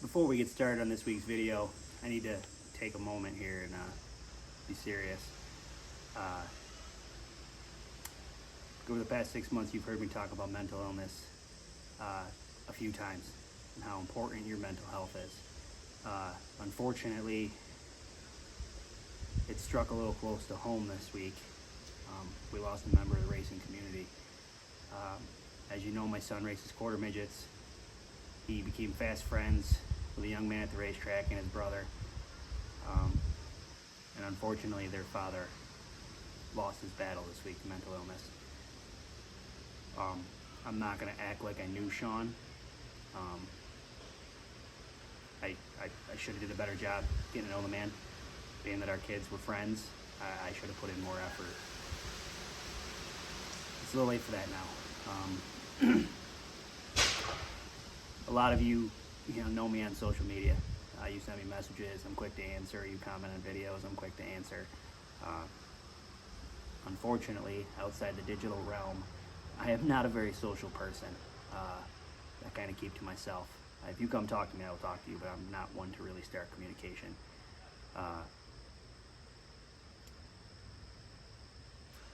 Before we get started on this week's video, I need to take a moment here and be serious. Over the past 6 months, you've heard me talk about mental illness a few times and how important your mental health is. Unfortunately, it struck a little close to home this week. We lost a member of the racing community. As you know, my son races quarter midgets. He became fast friends with a young man at the racetrack and his brother. And unfortunately, their father lost his battle this week to mental illness. I'm not going to act like I knew Shawn. I should have did a better job getting to know the man. Being that our kids were friends, I should have put in more effort. It's a little late for that now. A lot of you know me on social media. You send me messages, I'm quick to answer. You comment on videos, I'm quick to answer. Unfortunately, outside the digital realm, I am not a very social person. I kind of keep to myself. If you come talk to me, I will talk to you, but I'm not one to really start communication.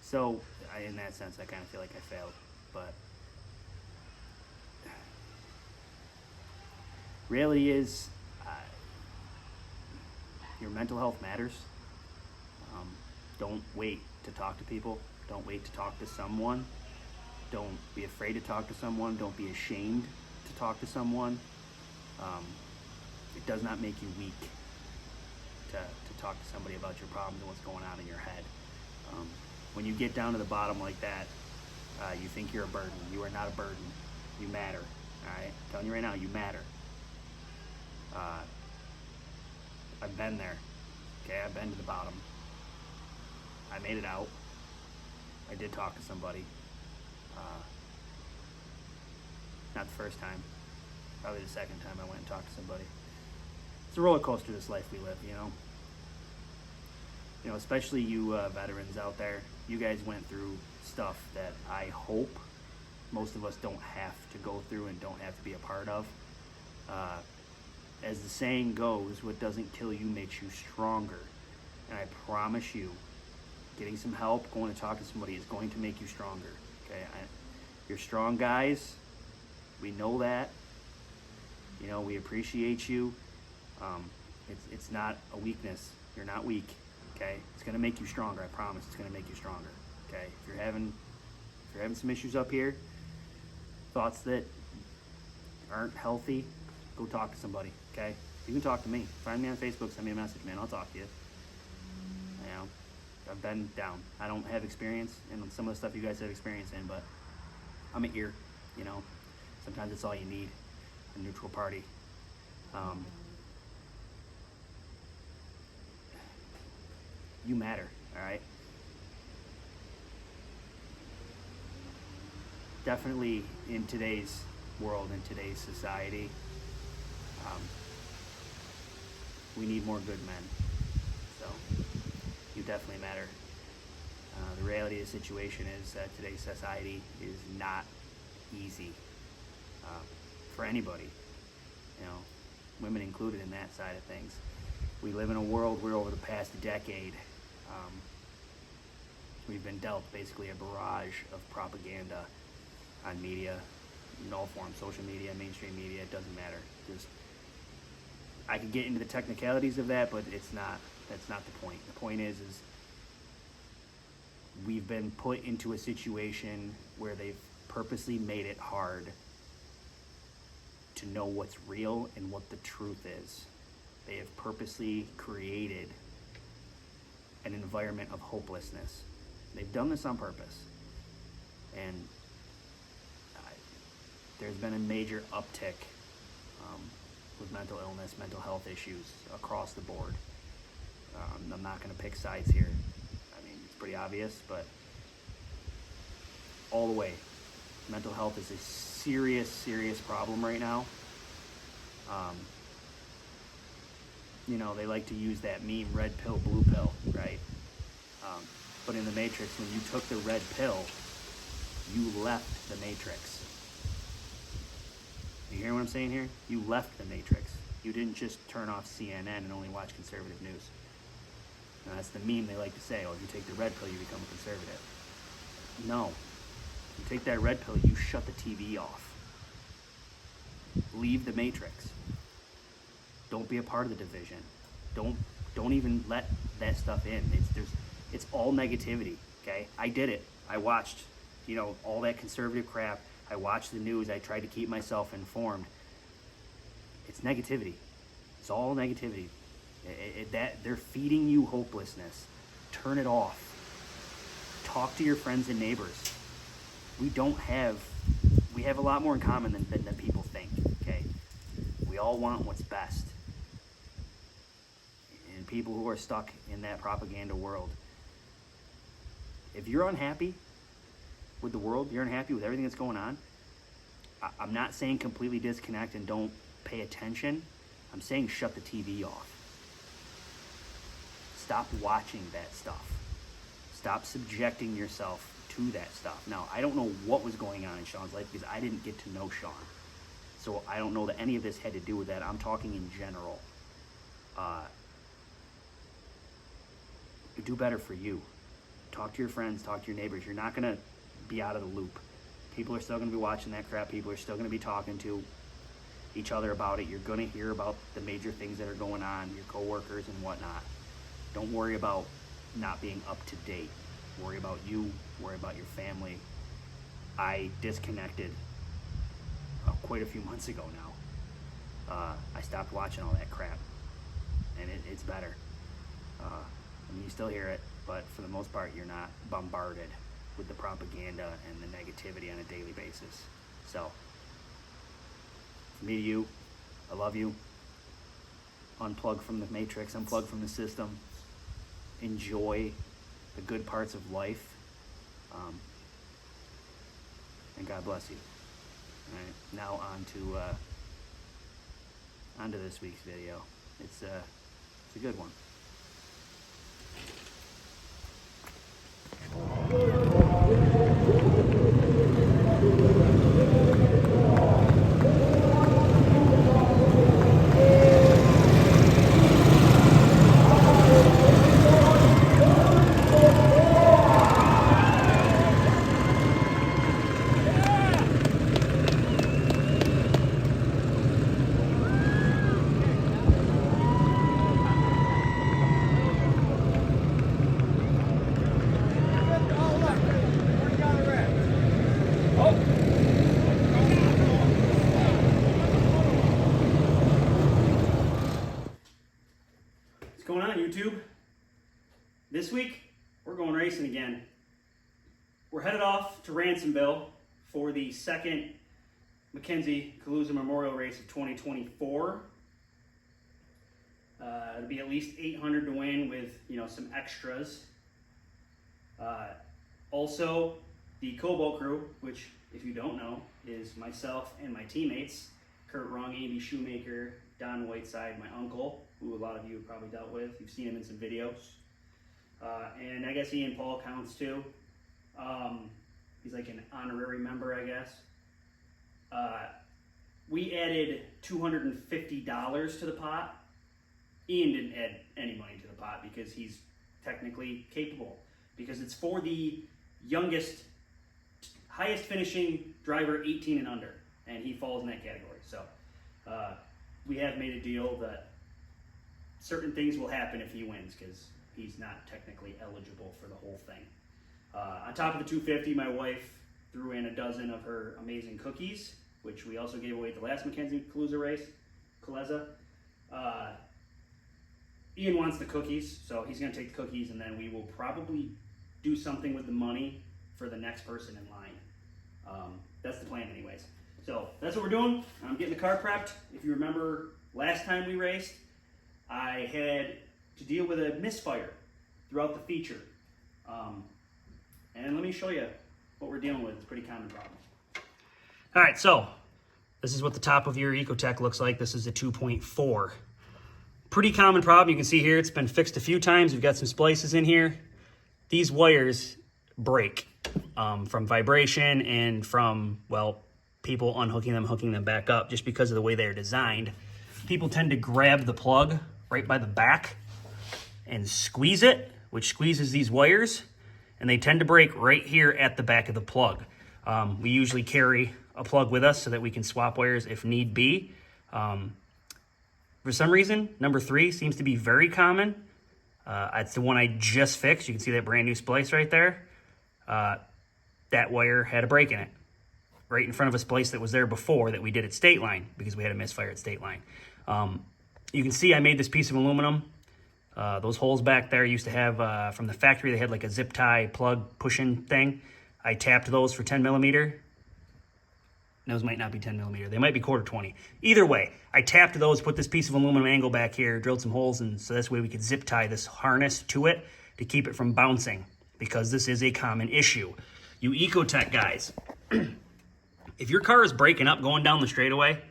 So, in that sense, I kind of feel like I failed. But reality is, your mental health matters. Don't wait to talk to people. Don't wait to talk to someone. Don't be afraid to talk to someone. Don't be ashamed to talk to someone. It does not make you weak to talk to somebody about your problems and what's going on in your head. When you get down to the bottom like that, you think you're a burden. You are not a burden. You matter. All right? I'm telling you right now, you matter. I've been there. Okay, I've been to the bottom. I made it out. I did talk to somebody. Not the first time. Probably the second time I went and talked to somebody. It's a roller coaster, this life we live, you know. You know, especially you veterans out there. You guys went through stuff that I hope most of us don't have to go through and don't have to be a part of. As the saying goes, what doesn't kill you makes you stronger. And I promise you, getting some help, going to talk to somebody is going to make you stronger. Okay, you're strong guys. We know that. You know, we appreciate you. It's not a weakness. You're not weak. Okay, it's going to make you stronger. I promise. It's going to make you stronger. Okay, if you're having some issues up here, thoughts that aren't healthy, go talk to somebody. Okay, you can talk to me. Find me on Facebook. Send me a message, man. I'll talk to you. You know, I've been down. I don't have experience in some of the stuff you guys have experience in, but I'm an ear. You know, sometimes it's all you need. A neutral party. You matter, all right? Definitely in today's world, in today's society, we need more good men. So, you definitely matter. The reality of the situation is that today's society is not easy for anybody, you know, women included in that side of things. We live in a world where over the past decade, we've been dealt basically a barrage of propaganda on media, in all forms, social media, mainstream media, it doesn't matter. I could get into the technicalities of that, but that's not the point. The point is we've been put into a situation where they've purposely made it hard to know what's real and what the truth is. They have purposely created an environment of hopelessness. They've done this on purpose. And there's been a major uptick with mental illness, mental health issues across the board. I'm not going to pick sides here. I mean, it's pretty obvious, but all the way, mental health is a serious, serious problem right now. You know, they like to use that meme, red pill, blue pill, right? But in the Matrix, when you took the red pill, you left the Matrix. You hear what I'm saying here? You left the Matrix. You didn't just turn off CNN and only watch conservative news. Now, that's the meme they like to say, oh, if you take the red pill, you become a conservative. No. You take that red pill, you shut the TV off. Leave the matrix. Don't be a part of the division. Don't even let that stuff in. It's all negativity, okay? I did it. I watched, all that conservative crap. I watched the news. I tried to keep myself informed. It's negativity. It's all negativity. That they're feeding you hopelessness. Turn it off. Talk to your friends and neighbors. We have a lot more in common than people think, okay? We all want what's best. And people who are stuck in that propaganda world, if you're unhappy with the world, you're unhappy with everything that's going on, I'm not saying completely disconnect and don't pay attention. I'm saying shut the TV off. Stop watching that stuff. Stop subjecting yourself to that stuff. Now, I don't know what was going on in Shawn's life because I didn't get to know Shawn. So I don't know that any of this had to do with that. I'm talking in general. Do better for you. Talk to your friends, talk to your neighbors. You're not going to be out of the loop. People are still going to be watching that crap. People are still going to be talking to each other about it. You're going to hear about the major things that are going on, your coworkers and whatnot. Don't worry about not being up to date. Worry about you. Worry about your family. I disconnected quite a few months ago now. I stopped watching all that crap, and it's better. You still hear it, but for the most part, you're not bombarded with the propaganda and the negativity on a daily basis. So, from me to you, I love you. Unplug from the matrix, unplug from the system. Enjoy the good parts of life. And God bless you. All right, now on to this week's video. It's a good one. What's going on, YouTube? This week, we're going racing again. We're headed off to Ransomville for the second Mackenzie Memorial race of 2024. It'll be at least 800 to win with, some extras. Also, the Cobalt crew, which, if you don't know, is myself and my teammates, Kurt Rung, Andy Shoemaker, Don Whiteside, my uncle, who a lot of you have probably dealt with. You've seen him in some videos. And I guess Ian Paul counts too. He's like an honorary member, I guess. We added $250 to the pot. Ian didn't add any money to the pot because he's technically capable. Because it's for the youngest, highest finishing driver 18 and under. And he falls in that category. So we have made a deal that certain things will happen if he wins because he's not technically eligible for the whole thing. On top of the 250, my wife threw in a dozen of her amazing cookies, which we also gave away at the last Mackenzie race, Kaleza. Ian wants the cookies, so he's going to take the cookies, and then we will probably do something with the money for the next person in line. That's the plan anyways. So that's what we're doing. I'm getting the car prepped. If you remember last time we raced, I had to deal with a misfire throughout the feature. And let me show you what we're dealing with. It's a pretty common problem. All right, so this is what the top of your Ecotech looks like. This is a 2.4. Pretty common problem. You can see here it's been fixed a few times. We've got some splices in here. These wires break from vibration and from, well, people unhooking them, hooking them back up just because of the way they're designed. people tend to grab the plug right by the back and squeeze it, which squeezes these wires, and they tend to break right here at the back of the plug. We usually carry a plug with us so that we can swap wires if need be. For some reason, number 3 seems to be very common. It's the one I just fixed. You can see that brand new splice right there. That wire had a break in it, right in front of a splice that was there before that we did at State Line because we had a misfire at State Line. You can see I made this piece of aluminum. Those holes back there used to have, from the factory, they had like a zip tie plug push-in thing. I tapped those for 10 millimeter. Those might not be 10 millimeter. They might be 1/4 20. Either way, I tapped those, put this piece of aluminum angle back here, drilled some holes, and so this way we could zip tie this harness to it to keep it from bouncing, because this is a common issue. You Ecotech guys, if your car is breaking up going down the straightaway,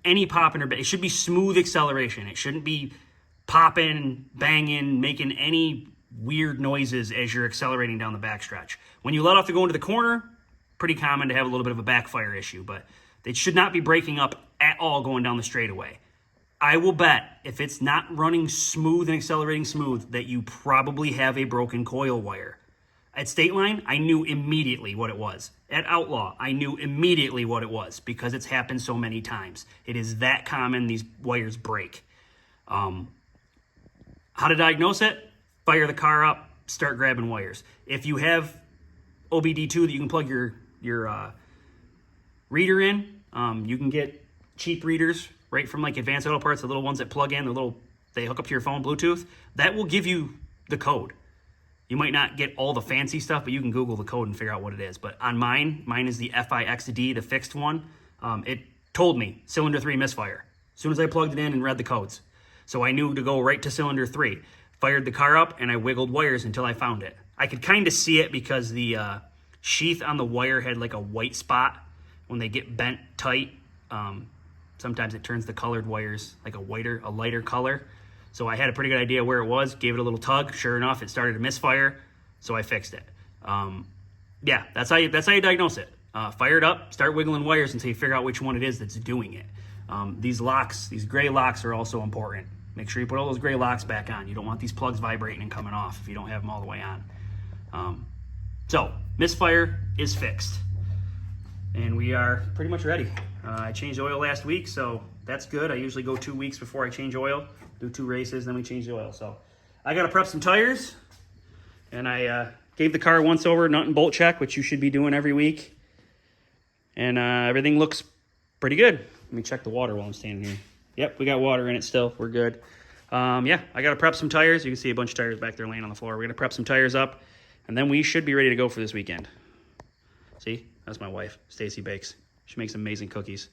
any popping or it should be smooth acceleration. It shouldn't be popping, banging, making any weird noises as you're accelerating down the backstretch. When you let off to go into the corner, pretty common to have a little bit of a backfire issue, but it should not be breaking up at all going down the straightaway. I will bet if it's not running smooth and accelerating smooth that you probably have a broken coil wire. At State Line, I knew immediately what it was. At Outlaw, I knew immediately what it was because it's happened so many times. It is that common these wires break. How to diagnose it? Fire the car up, start grabbing wires. If you have OBD2 that you can plug your reader in, you can get cheap readers right from like Advanced Auto Parts, the little ones that plug in, they hook up to your phone, Bluetooth. That will give you the code. You might not get all the fancy stuff, but you can Google the code and figure out what it is. But on mine is the FIXD, the fixed one. It told me cylinder 3 misfire as soon as I plugged it in and read the codes. So I knew to go right to cylinder 3. Fired the car up and I wiggled wires until I found it. I could kind of see it because the sheath on the wire had like a white spot. When they get bent tight, sometimes it turns the colored wires like a lighter color. So I had a pretty good idea where it was, gave it a little tug. Sure enough, it started to misfire, so I fixed it. Yeah, that's how you diagnose it. Fire it up, start wiggling wires until you figure out which one it is that's doing it. These locks, these gray locks are also important. Make sure you put all those gray locks back on. You don't want these plugs vibrating and coming off if you don't have them all the way on. So, misfire is fixed. And we are pretty much ready. I changed oil last week, so that's good. I usually go 2 weeks before I change oil. Do 2 races, then we change the oil. So I got to prep some tires. And I gave the car a once-over nut and bolt check, which you should be doing every week. And everything looks pretty good. Let me check the water while I'm standing here. Yep, we got water in it still. We're good. Yeah, I got to prep some tires. You can see a bunch of tires back there laying on the floor. We're going to prep some tires up, and then we should be ready to go for this weekend. See? That's my wife, Stacy Bakes. She makes amazing cookies.